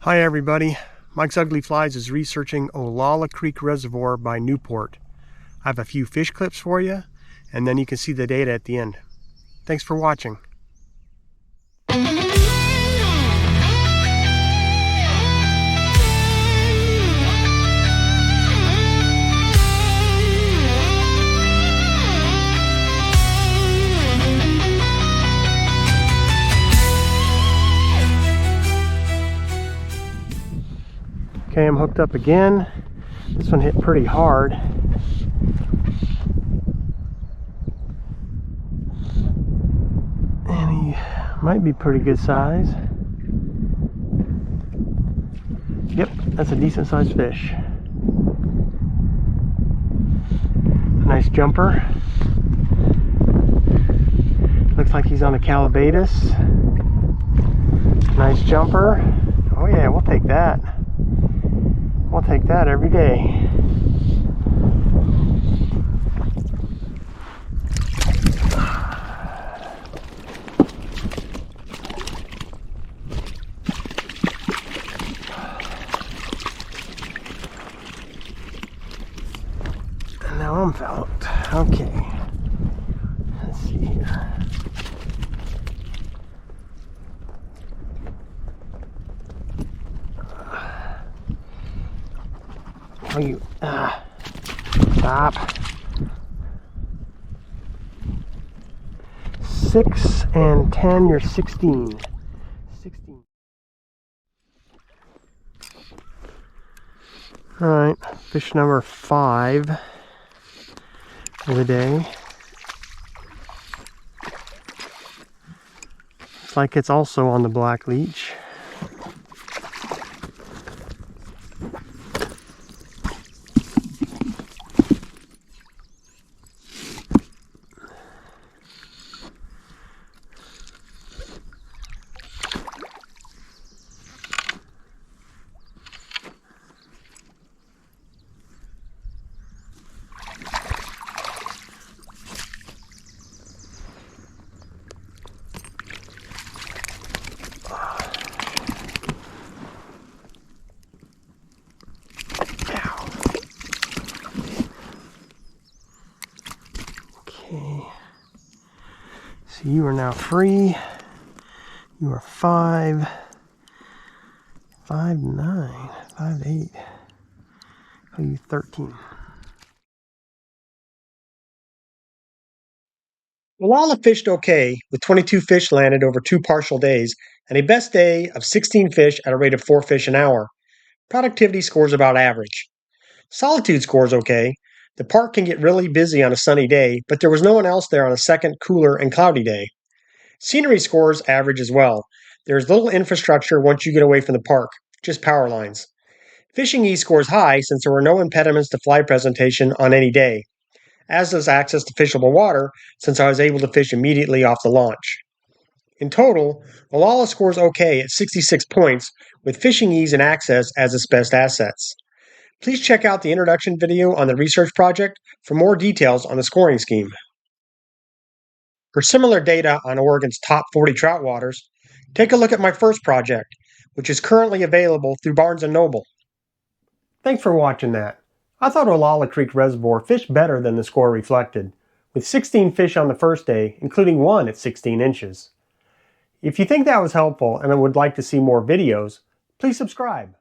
Hi everybody, Mike's Ugly Flies is researching Olalla Creek Reservoir by Newport. I have a few fish clips for you, and then you can see the data at the end. Thanks for watching. Okay, I'm hooked up again. This one hit pretty hard. And he might be pretty good size. Yep, that's a decent sized fish. Nice jumper. Looks like he's on a calabatus. Nice jumper. Oh yeah, we'll take that. We'll take that every day. And now I'm enveloped. Okay. Let's see here. Oh, you, stop. 6 and 10, you're 16. 16. All right, fish number 5 of the day. Looks like it's also on the black leech. Okay, so you are now free. You are 5, 5'9", 5'8". Oh, you 13. Olalla fished okay, with 22 fish landed over 2 partial days, and a best day of 16 fish at a rate of 4 fish an hour. Productivity scores about average. Solitude scores okay. The park can get really busy on a sunny day, but there was no one else there on a second, cooler, and cloudy day. Scenery scores average as well. There is little infrastructure once you get away from the park, just power lines. Fishing E scores high since there were no impediments to fly presentation on any day, as does access to fishable water since I was able to fish immediately off the launch. In total, Olalla scores okay at 66 points, with fishing ease and access as its best assets. Please check out the introduction video on the research project for more details on the scoring scheme. For similar data on Oregon's top 40 trout waters, take a look at my first project, which is currently available through Barnes & Noble. Thanks for watching that. I thought Olalla Creek Reservoir fished better than the score reflected, with 16 fish on the first day, including one at 16 inches. If you think that was helpful and would like to see more videos, please subscribe.